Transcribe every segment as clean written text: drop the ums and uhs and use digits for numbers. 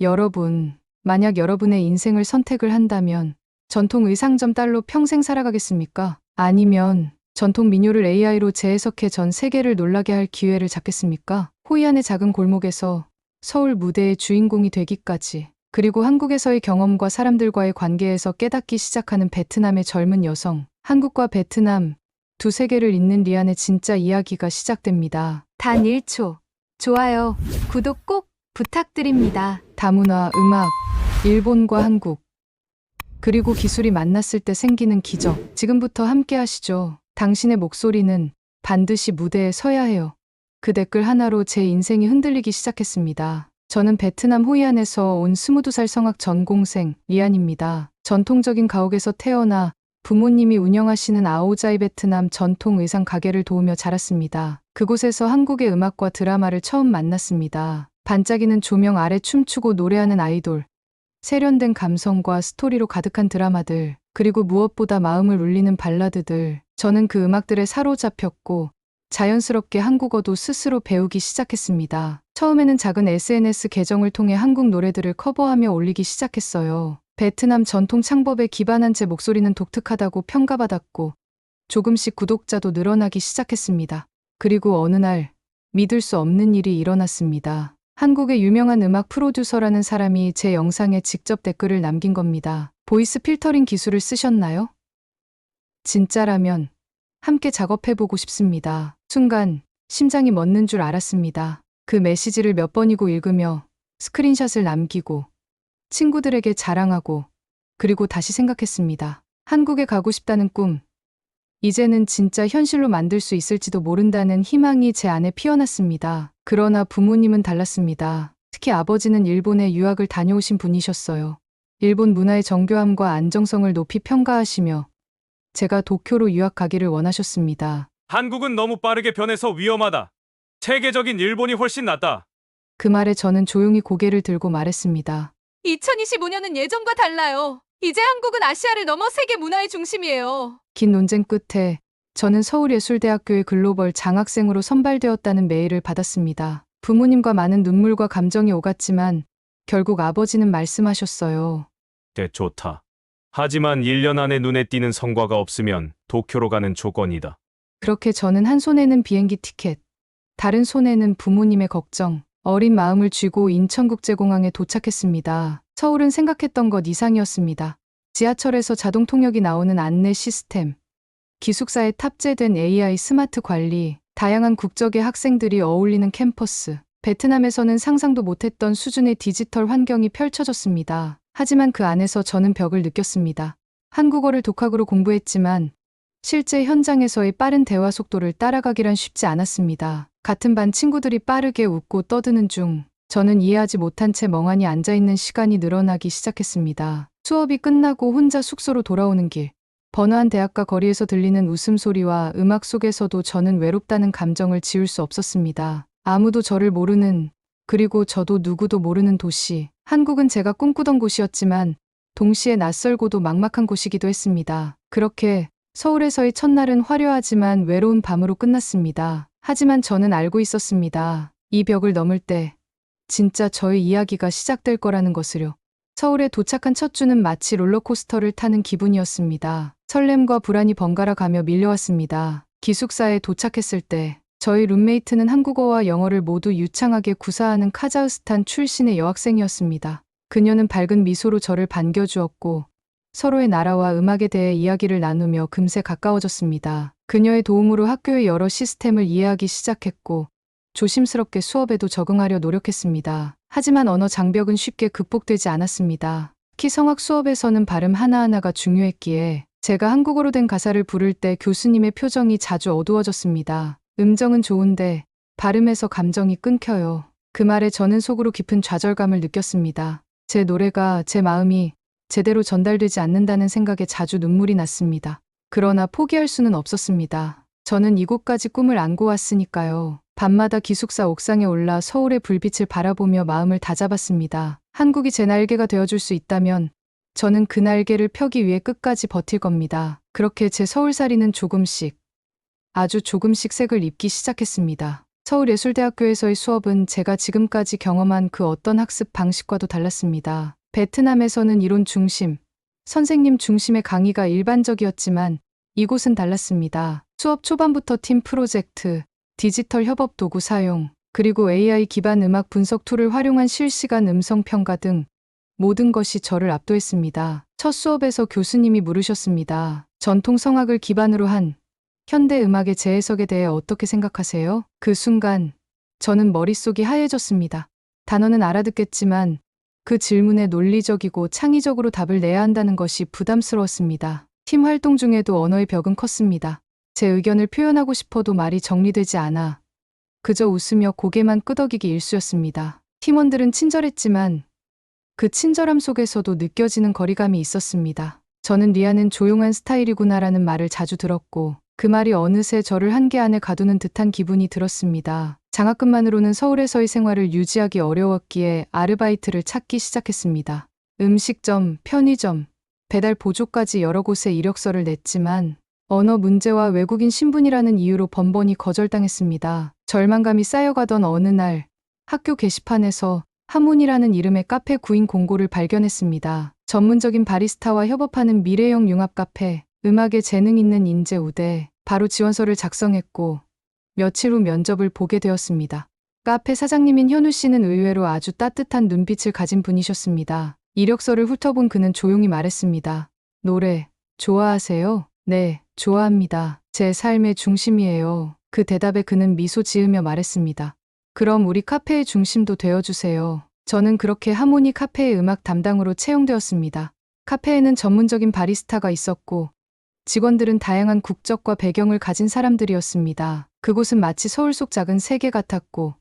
여러분, 만약 여러분의 인생을 선택을 한다면 전통 의상점 딸로 평생 살아가겠습니까? 아니면 전통 민요를 AI로 재해석해 전 세계를 놀라게 할 기회를 잡겠습니까? 호이안의 작은 골목에서 서울 무대의 주인공이 되기까지, 그리고 한국에서의 경험과 사람들과의 관계에서 깨닫기 시작하는 베트남의 젊은 여성, 한국과 베트남 두 세계를 잇는 리안의 진짜 이야기가 시작됩니다. 단 1초, 좋아요, 구독 꼭 부탁드립니다. 다문화, 음악, 일본과 한국, 그리고 기술이 만났을 때 생기는 기적. 지금부터 함께 하시죠. 당신의 목소리는 반드시 무대에 서야 해요. 그 댓글 하나로 제 인생이 흔들리기 시작했습니다. 저는 베트남 호이안에서 온 22살 성악 전공생 리안입니다. 전통적인 가옥에서 태어나 부모님이 운영하시는 아오자이 베트남 전통 의상 가게를 도우며 자랐습니다. 그곳에서 한국의 음악과 드라마를 처음 만났습니다. 반짝이는 조명 아래 춤추고 노래하는 아이돌, 세련된 감성과 스토리로 가득한 드라마들, 그리고 무엇보다 마음을 울리는 발라드들. 저는 그 음악들에 사로잡혔고 자연스럽게 한국어도 스스로 배우기 시작했습니다. 처음에는 작은 SNS 계정을 통해 한국 노래들을 커버하며 올리기 시작했어요. 베트남 전통 창법에 기반한 제 목소리는 독특하다고 평가받았고 조금씩 구독자도 늘어나기 시작했습니다. 그리고 어느 날 믿을 수 없는 일이 일어났습니다. 한국의 유명한 음악 프로듀서라는 사람이 제 영상에 직접 댓글을 남긴 겁니다. 보이스 필터링 기술을 쓰셨나요? 진짜라면 함께 작업해보고 싶습니다. 순간 심장이 멎는 줄 알았습니다. 그 메시지를 몇 번이고 읽으며 스크린샷을 남기고 친구들에게 자랑하고, 그리고 다시 생각했습니다. 한국에 가고 싶다는 꿈, 이제는 진짜 현실로 만들 수 있을지도 모른다는 희망이 제 안에 피어났습니다. 그러나 부모님은 달랐습니다. 특히 아버지는 일본에 유학을 다녀오신 분이셨어요. 일본 문화의 정교함과 안정성을 높이 평가하시며 제가 도쿄로 유학 가기를 원하셨습니다. 한국은 너무 빠르게 변해서 위험하다. 체계적인 일본이 훨씬 낫다. 그 말에 저는 조용히 고개를 들고 말했습니다. 2025년은 예전과 달라요. 이제 한국은 아시아를 넘어 세계 문화의 중심이에요. 긴 논쟁 끝에 저는 서울예술대학교의 글로벌 장학생으로 선발되었다는 메일을 받았습니다. 부모님과 많은 눈물과 감정이 오갔지만 결국 아버지는 말씀하셨어요. 네, 좋다. 하지만 1년 안에 눈에 띄는 성과가 없으면 도쿄로 가는 조건이다. 그렇게 저는 한 손에는 비행기 티켓, 다른 손에는 부모님의 걱정, 어린 마음을 쥐고 인천국제공항에 도착했습니다. 서울은 생각했던 것 이상이었습니다. 지하철에서 자동 통역이 나오는 안내 시스템, 기숙사에 탑재된 AI 스마트 관리, 다양한 국적의 학생들이 어울리는 캠퍼스, 베트남에서는 상상도 못했던 수준의 디지털 환경이 펼쳐졌습니다. 하지만 그 안에서 저는 벽을 느꼈습니다. 한국어를 독학으로 공부했지만 실제 현장에서의 빠른 대화 속도를 따라가기란 쉽지 않았습니다. 같은 반 친구들이 빠르게 웃고 떠드는 중 저는 이해하지 못한 채 멍하니 앉아있는 시간이 늘어나기 시작했습니다. 수업이 끝나고 혼자 숙소로 돌아오는 길, 번화한 대학가 거리에서 들리는 웃음소리와 음악 속에서도 저는 외롭다는 감정을 지울 수 없었습니다. 아무도 저를 모르는, 그리고 저도 누구도 모르는 도시. 한국은 제가 꿈꾸던 곳이었지만 동시에 낯설고도 막막한 곳이기도 했습니다. 그렇게 서울에서의 첫날은 화려하지만 외로운 밤으로 끝났습니다. 하지만 저는 알고 있었습니다. 이 벽을 넘을 때 진짜 저의 이야기가 시작될 거라는 것을요. 서울에 도착한 첫 주는 마치 롤러코스터를 타는 기분이었습니다. 설렘과 불안이 번갈아 가며 밀려왔습니다. 기숙사에 도착했을 때 저희 룸메이트는 한국어와 영어를 모두 유창하게 구사하는 카자흐스탄 출신의 여학생이었습니다. 그녀는 밝은 미소로 저를 반겨주었고 서로의 나라와 음악에 대해 이야기를 나누며 금세 가까워졌습니다. 그녀의 도움으로 학교의 여러 시스템을 이해하기 시작했고 조심스럽게 수업에도 적응하려 노력했습니다. 하지만 언어 장벽은 쉽게 극복되지 않았습니다. 특히 성악 수업에서는 발음 하나하나가 중요했기에 제가 한국어로 된 가사를 부를 때 교수님의 표정이 자주 어두워졌습니다. 음정은 좋은데 발음에서 감정이 끊겨요. 그 말에 저는 속으로 깊은 좌절감을 느꼈습니다. 제 노래가, 제 마음이 제대로 전달되지 않는다는 생각에 자주 눈물이 났습니다. 그러나 포기할 수는 없었습니다. 저는 이곳까지 꿈을 안고 왔으니까요. 밤마다 기숙사 옥상에 올라 서울의 불빛을 바라보며 마음을 다잡았습니다. 한국이 제 날개가 되어줄 수 있다면 저는 그 날개를 펴기 위해 끝까지 버틸 겁니다. 그렇게 제 서울살이는 조금씩, 아주 조금씩 색을 입기 시작했습니다. 서울예술대학교에서의 수업은 제가 지금까지 경험한 그 어떤 학습 방식과도 달랐습니다. 베트남에서는 이론 중심, 선생님 중심의 강의가 일반적이었지만 이곳은 달랐습니다. 수업 초반부터 팀 프로젝트, 디지털 협업 도구 사용, 그리고 AI 기반 음악 분석 툴을 활용한 실시간 음성 평가 등 모든 것이 저를 압도했습니다. 첫 수업에서 교수님이 물으셨습니다. 전통 성악을 기반으로 한 현대 음악의 재해석에 대해 어떻게 생각하세요? 그 순간 저는 머릿속이 하얘졌습니다. 단어는 알아듣겠지만 그 질문에 논리적이고 창의적으로 답을 내야 한다는 것이 부담스러웠습니다. 팀 활동 중에도 언어의 벽은 컸습니다. 제 의견을 표현하고 싶어도 말이 정리되지 않아 그저 웃으며 고개만 끄덕이기 일쑤였습니다. 팀원들은 친절했지만 그 친절함 속에서도 느껴지는 거리감이 있었습니다. 저는 리아는 조용한 스타일이구나라는 말을 자주 들었고 그 말이 어느새 저를 한계 안에 가두는 듯한 기분이 들었습니다. 장학금만으로는 서울에서의 생활을 유지하기 어려웠기에 아르바이트를 찾기 시작했습니다. 음식점, 편의점, 배달 보조까지 여러 곳에 이력서를 냈지만 언어 문제와 외국인 신분이라는 이유로 번번이 거절당했습니다. 절망감이 쌓여가던 어느 날 학교 게시판에서 하문이라는 이름의 카페 구인 공고를 발견했습니다. 전문적인 바리스타와 협업하는 미래형 융합 카페, 음악에 재능 있는 인재 우대, 바로 지원서를 작성했고 며칠 후 면접을 보게 되었습니다. 카페 사장님인 현우 씨는 의외로 아주 따뜻한 눈빛을 가진 분이셨습니다. 이력서를 훑어본 그는 조용히 말했습니다. 노래, 좋아하세요? 네, 좋아합니다. 제 삶의 중심이에요. 그 대답에 그는 미소 지으며 말했습니다. 그럼 우리 카페의 중심도 되어주세요. 저는 그렇게 하모니 카페의 음악 담당으로 채용되었습니다. 카페에는 전문적인 바리스타가 있었고 직원들은 다양한 국적과 배경을 가진 사람들이었습니다. 그곳은 마치 서울 속 작은 세계 같았고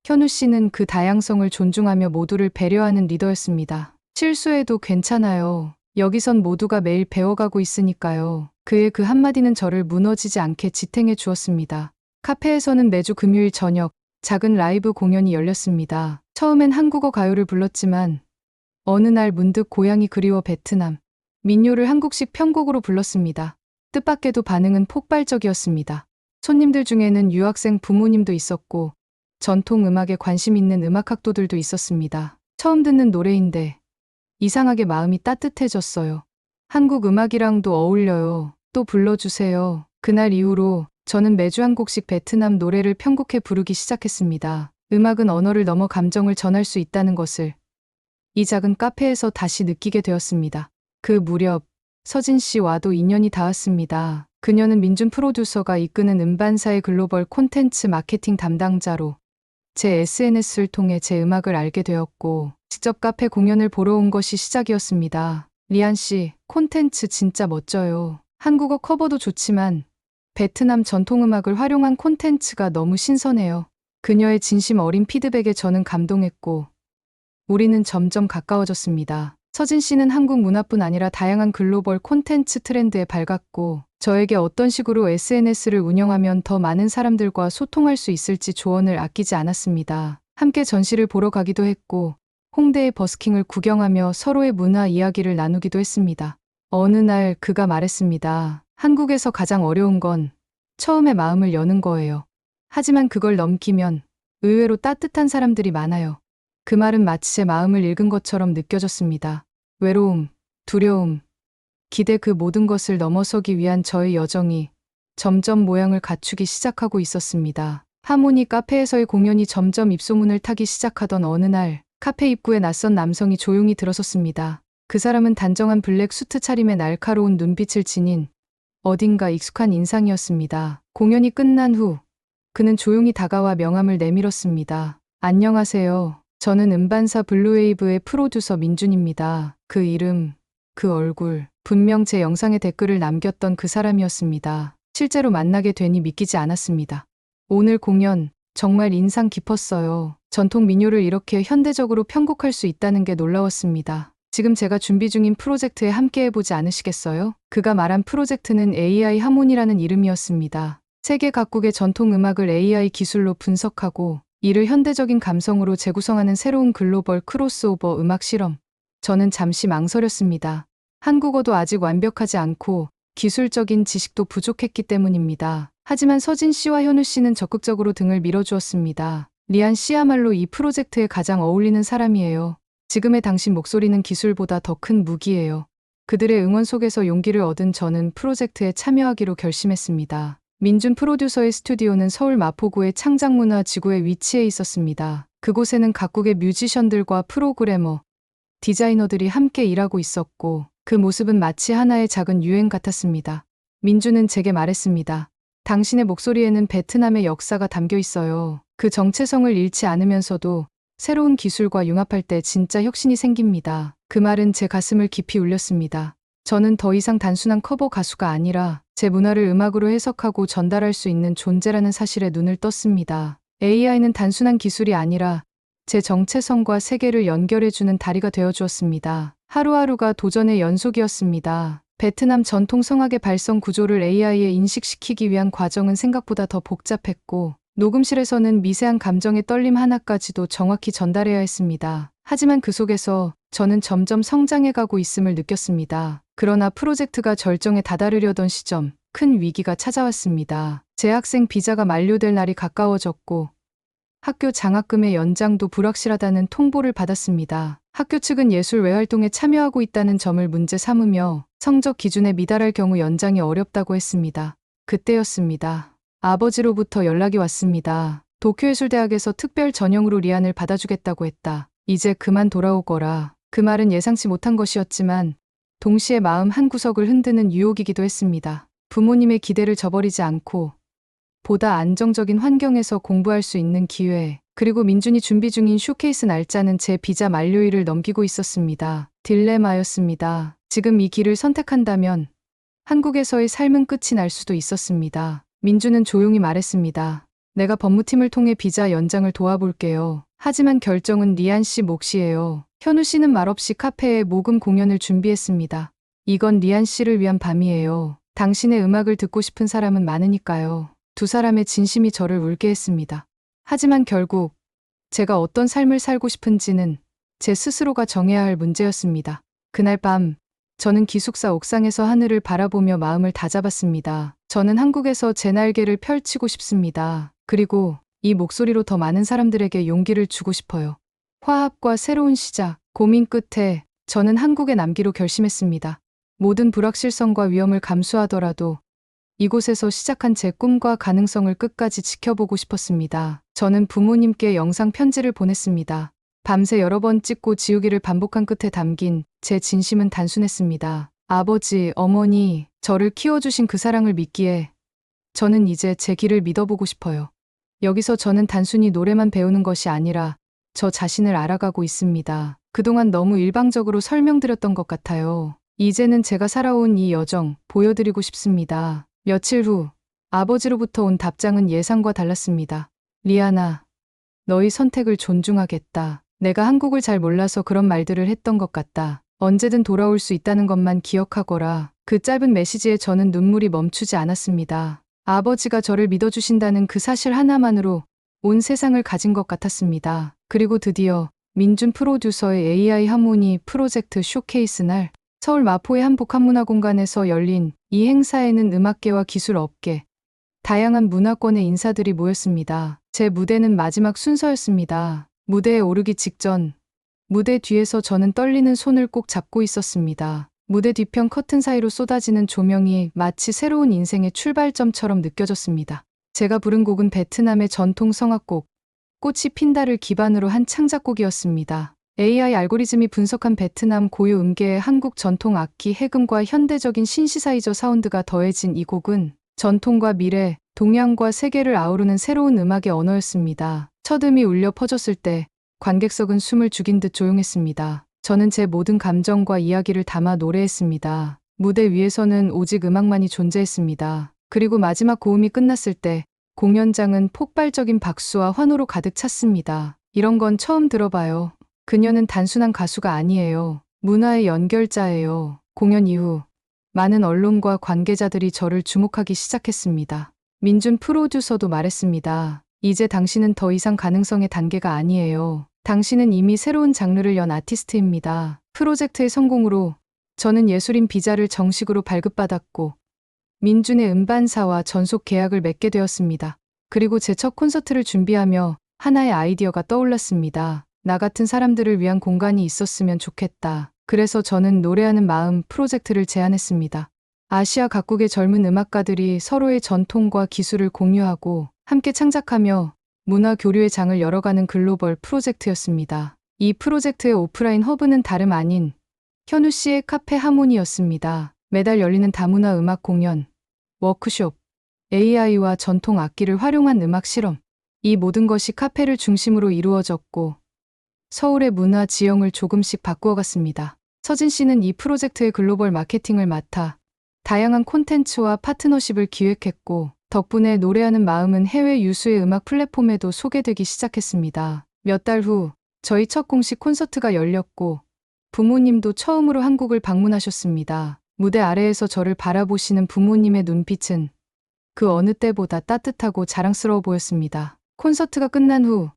현우 씨는 그 다양성을 존중하며 모두를 배려하는 리더였습니다. 실수해도 괜찮아요. 여기선 모두가 매일 배워가고 있으니까요. 그의 그 한마디는 저를 무너지지 않게 지탱해 주었습니다. 카페에서는 매주 금요일 저녁 작은 라이브 공연이 열렸습니다. 처음엔 한국어 가요를 불렀지만 어느 날 문득 고향이 그리워 베트남 민요를 한국식 편곡으로 불렀습니다. 뜻밖에도 반응은 폭발적이었습니다. 손님들 중에는 유학생 부모님도 있었고 전통 음악에 관심 있는 음악학도들도 있었습니다. 처음 듣는 노래인데 이상하게 마음이 따뜻해졌어요. 한국 음악이랑도 어울려요. 또 불러주세요. 그날 이후로 저는 매주 한 곡씩 베트남 노래를 편곡해 부르기 시작했습니다. 음악은 언어를 넘어 감정을 전할 수 있다는 것을 이 작은 카페에서 다시 느끼게 되었습니다. 그 무렵 서진 씨와도 인연이 닿았습니다. 그녀는 민준 프로듀서가 이끄는 음반사의 글로벌 콘텐츠 마케팅 담당자로 제 SNS를 통해 제 음악을 알게 되었고 직접 카페 공연을 보러 온 것이 시작이었습니다. 리안 씨, 콘텐츠 진짜 멋져요. 한국어 커버도 좋지만 베트남 전통음악을 활용한 콘텐츠가 너무 신선해요. 그녀의 진심 어린 피드백에 저는 감동했고 우리는 점점 가까워졌습니다. 서진 씨는 한국 문화뿐 아니라 다양한 글로벌 콘텐츠 트렌드에 밝았고 저에게 어떤 식으로 SNS를 운영하면 더 많은 사람들과 소통할 수 있을지 조언을 아끼지 않았습니다. 함께 전시를 보러 가기도 했고 홍대의 버스킹을 구경하며 서로의 문화 이야기를 나누기도 했습니다. 어느 날 그가 말했습니다. 한국에서 가장 어려운 건 처음에 마음을 여는 거예요. 하지만 그걸 넘기면 의외로 따뜻한 사람들이 많아요. 그 말은 마치 제 마음을 읽은 것처럼 느껴졌습니다. 외로움, 두려움, 기대 그 모든 것을 넘어서기 위한 저의 여정이 점점 모양을 갖추기 시작하고 있었습니다. 하모니 카페에서의 공연이 점점 입소문을 타기 시작하던 어느 날 카페 입구에 낯선 남성이 조용히 들어섰습니다. 그 사람은 단정한 블랙 수트 차림에 날카로운 눈빛을 지닌 어딘가 익숙한 인상이었습니다. 공연이 끝난 후 그는 조용히 다가와 명함을 내밀었습니다. 안녕하세요. 저는 음반사 블루웨이브의 프로듀서 민준입니다. 그 이름, 그 얼굴, 분명 제 영상에 댓글을 남겼던 그 사람이었습니다. 실제로 만나게 되니 믿기지 않았습니다. 오늘 공연 정말 인상 깊었어요. 전통 민요를 이렇게 현대적으로 편곡할 수 있다는 게 놀라웠습니다. 지금 제가 준비 중인 프로젝트에 함께 해보지 않으시겠어요? 그가 말한 프로젝트는 AI 하모니라는 이름이었습니다. 세계 각국의 전통 음악을 AI 기술로 분석하고 이를 현대적인 감성으로 재구성하는 새로운 글로벌 크로스오버 음악 실험. 저는 잠시 망설였습니다. 한국어도 아직 완벽하지 않고 기술적인 지식도 부족했기 때문입니다. 하지만 서진 씨와 현우 씨는 적극적으로 등을 밀어주었습니다. 리안 씨야말로 이 프로젝트에 가장 어울리는 사람이에요. 지금의 당신 목소리는 기술보다 더 큰 무기예요. 그들의 응원 속에서 용기를 얻은 저는 프로젝트에 참여하기로 결심했습니다. 민준 프로듀서의 스튜디오는 서울 마포구의 창작문화지구에 위치해 있었습니다. 그곳에는 각국의 뮤지션들과 프로그래머, 디자이너들이 함께 일하고 있었고 그 모습은 마치 하나의 작은 유행 같았습니다. 민준은 제게 말했습니다. 당신의 목소리에는 베트남의 역사가 담겨 있어요. 그 정체성을 잃지 않으면서도 새로운 기술과 융합할 때 진짜 혁신이 생깁니다. 그 말은 제 가슴을 깊이 울렸습니다. 저는 더 이상 단순한 커버 가수가 아니라 제 문화를 음악으로 해석하고 전달할 수 있는 존재라는 사실에 눈을 떴습니다. AI는 단순한 기술이 아니라 제 정체성과 세계를 연결해주는 다리가 되어주었습니다. 하루하루가 도전의 연속이었습니다. 베트남 전통 성악의 발성 구조를 AI에 인식시키기 위한 과정은 생각보다 더 복잡했고 녹음실에서는 미세한 감정의 떨림 하나까지도 정확히 전달해야 했습니다. 하지만 그 속에서 저는 점점 성장해가고 있음을 느꼈습니다. 그러나 프로젝트가 절정에 다다르려던 시점, 큰 위기가 찾아왔습니다. 재학생 비자가 만료될 날이 가까워졌고 학교 장학금의 연장도 불확실하다는 통보를 받았습니다. 학교 측은 예술 외활동에 참여하고 있다는 점을 문제 삼으며 성적 기준에 미달할 경우 연장이 어렵다고 했습니다. 그때였습니다. 아버지로부터 연락이 왔습니다. 도쿄예술대학에서 특별 전형으로 리안을 받아주겠다고 했다. 이제 그만 돌아오거라. 그 말은 예상치 못한 것이었지만 동시에 마음 한구석을 흔드는 유혹이기도 했습니다. 부모님의 기대를 저버리지 않고 보다 안정적인 환경에서 공부할 수 있는 기회, 그리고 민준이 준비 중인 쇼케이스 날짜는 제 비자 만료일을 넘기고 있었습니다. 딜레마였습니다. 지금 이 길을 선택한다면 한국에서의 삶은 끝이 날 수도 있었습니다. 민준은 조용히 말했습니다. 내가 법무팀을 통해 비자 연장을 도와볼게요. 하지만 결정은 리안 씨 몫이에요. 현우 씨는 말없이 카페에 모금 공연을 준비했습니다. 이건 리안 씨를 위한 밤이에요. 당신의 음악을 듣고 싶은 사람은 많으니까요. 두 사람의 진심이 저를 울게 했습니다. 하지만 결국 제가 어떤 삶을 살고 싶은지는 제 스스로가 정해야 할 문제였습니다. 그날 밤 저는 기숙사 옥상에서 하늘을 바라보며 마음을 다잡았습니다. 저는 한국에서 제 날개를 펼치고 싶습니다. 그리고 이 목소리로 더 많은 사람들에게 용기를 주고 싶어요. 화합과 새로운 시작, 고민 끝에 저는 한국에 남기로 결심했습니다. 모든 불확실성과 위험을 감수하더라도 이곳에서 시작한 제 꿈과 가능성을 끝까지 지켜보고 싶었습니다. 저는 부모님께 영상 편지를 보냈습니다. 밤새 여러 번 찍고 지우기를 반복한 끝에 담긴 제 진심은 단순했습니다. 아버지, 어머니, 저를 키워주신 그 사랑을 믿기에 저는 이제 제 길을 믿어보고 싶어요. 여기서 저는 단순히 노래만 배우는 것이 아니라 저 자신을 알아가고 있습니다. 그동안 너무 일방적으로 설명드렸던 것 같아요. 이제는 제가 살아온 이 여정 보여드리고 싶습니다. 며칠 후 아버지로부터 온 답장은 예상과 달랐습니다. 리안아, 너의 선택을 존중하겠다. 내가 한국을 잘 몰라서 그런 말들을 했던 것 같다. 언제든 돌아올 수 있다는 것만 기억하거라. 그 짧은 메시지에 저는 눈물이 멈추지 않았습니다. 아버지가 저를 믿어주신다는 그 사실 하나만으로 온 세상을 가진 것 같았습니다. 그리고 드디어 민준 프로듀서의 AI 하모니 프로젝트 쇼케이스 날 서울 마포의 한 복합문화공간에서 열린 이 행사에는 음악계와 기술업계, 다양한 문화권의 인사들이 모였습니다. 제 무대는 마지막 순서였습니다. 무대에 오르기 직전 무대 뒤에서 저는 떨리는 손을 꼭 잡고 있었습니다. 무대 뒤편 커튼 사이로 쏟아지는 조명이 마치 새로운 인생의 출발점처럼 느껴졌습니다. 제가 부른 곡은 베트남의 전통 성악곡 꽃이 핀다를 기반으로 한 창작곡이었습니다. AI 알고리즘이 분석한 베트남 고유 음계의 한국 전통 악기 해금과 현대적인 신시사이저 사운드가 더해진 이 곡은 전통과 미래, 동양과 세계를 아우르는 새로운 음악의 언어였습니다. 첫 음이 울려 퍼졌을 때 관객석은 숨을 죽인 듯 조용했습니다. 저는 제 모든 감정과 이야기를 담아 노래했습니다. 무대 위에서는 오직 음악만이 존재했습니다. 그리고 마지막 고음이 끝났을 때 공연장은 폭발적인 박수와 환호로 가득 찼습니다. 이런 건 처음 들어봐요. 그녀는 단순한 가수가 아니에요. 문화의 연결자예요. 공연 이후 많은 언론과 관계자들이 저를 주목하기 시작했습니다. 민준 프로듀서도 말했습니다. 이제 당신은 더 이상 가능성의 단계가 아니에요. 당신은 이미 새로운 장르를 연 아티스트입니다. 프로젝트의 성공으로 저는 예술인 비자를 정식으로 발급받았고 민준의 음반사와 전속 계약을 맺게 되었습니다. 그리고 제 첫 콘서트를 준비하며 하나의 아이디어가 떠올랐습니다. 나 같은 사람들을 위한 공간이 있었으면 좋겠다. 그래서 저는 노래하는 마음 프로젝트를 제안했습니다. 아시아 각국의 젊은 음악가들이 서로의 전통과 기술을 공유하고 함께 창작하며 문화 교류의 장을 열어가는 글로벌 프로젝트였습니다. 이 프로젝트의 오프라인 허브는 다름 아닌 현우 씨의 카페 하모니였습니다. 매달 열리는 다문화 음악 공연, 워크숍, AI와 전통 악기를 활용한 음악 실험, 이 모든 것이 카페를 중심으로 이루어졌고 서울의 문화 지형을 조금씩 바꾸어 갔습니다. 서진 씨는 이 프로젝트의 글로벌 마케팅을 맡아 다양한 콘텐츠와 파트너십을 기획했고 덕분에 노래하는 마음은 해외 유수의 음악 플랫폼에도 소개되기 시작했습니다. 몇 달 후 저희 첫 공식 콘서트가 열렸고 부모님도 처음으로 한국을 방문하셨습니다. 무대 아래에서 저를 바라보시는 부모님의 눈빛은 그 어느 때보다 따뜻하고 자랑스러워 보였습니다. 콘서트가 끝난 후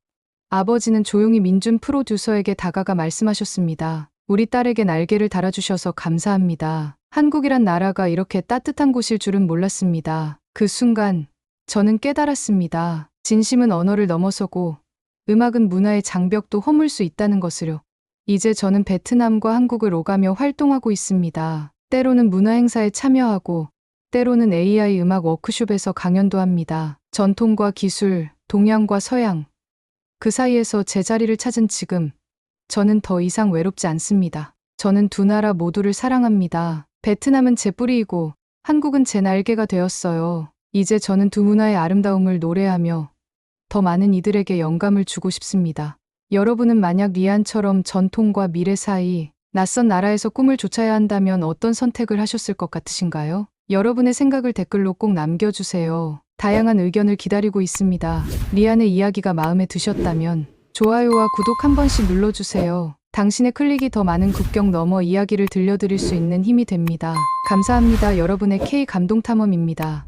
아버지는 조용히 민준 프로듀서에게 다가가 말씀하셨습니다. 우리 딸에게 날개를 달아주셔서 감사합니다. 한국이란 나라가 이렇게 따뜻한 곳일 줄은 몰랐습니다. 그 순간 저는 깨달았습니다. 진심은 언어를 넘어서고 음악은 문화의 장벽도 허물 수 있다는 것을요. 이제 저는 베트남과 한국을 오가며 활동하고 있습니다. 때로는 문화행사에 참여하고 때로는 AI 음악 워크숍에서 강연도 합니다. 전통과 기술, 동양과 서양, 그 사이에서 제 자리를 찾은 지금 저는 더 이상 외롭지 않습니다. 저는 두 나라 모두를 사랑합니다. 베트남은 제 뿌리이고 한국은 제 날개가 되었어요. 이제 저는 두 문화의 아름다움을 노래하며 더 많은 이들에게 영감을 주고 싶습니다. 여러분은 만약 리안처럼 전통과 미래 사이 낯선 나라에서 꿈을 쫓아야 한다면 어떤 선택을 하셨을 것 같으신가요? 여러분의 생각을 댓글로 꼭 남겨주세요. 다양한 의견을 기다리고 있습니다. 리안의 이야기가 마음에 드셨다면 좋아요와 구독 한 번씩 눌러주세요. 당신의 클릭이 더 많은 국경 너머 이야기를 들려드릴 수 있는 힘이 됩니다. 감사합니다. 여러분의 K 감동탐험입니다.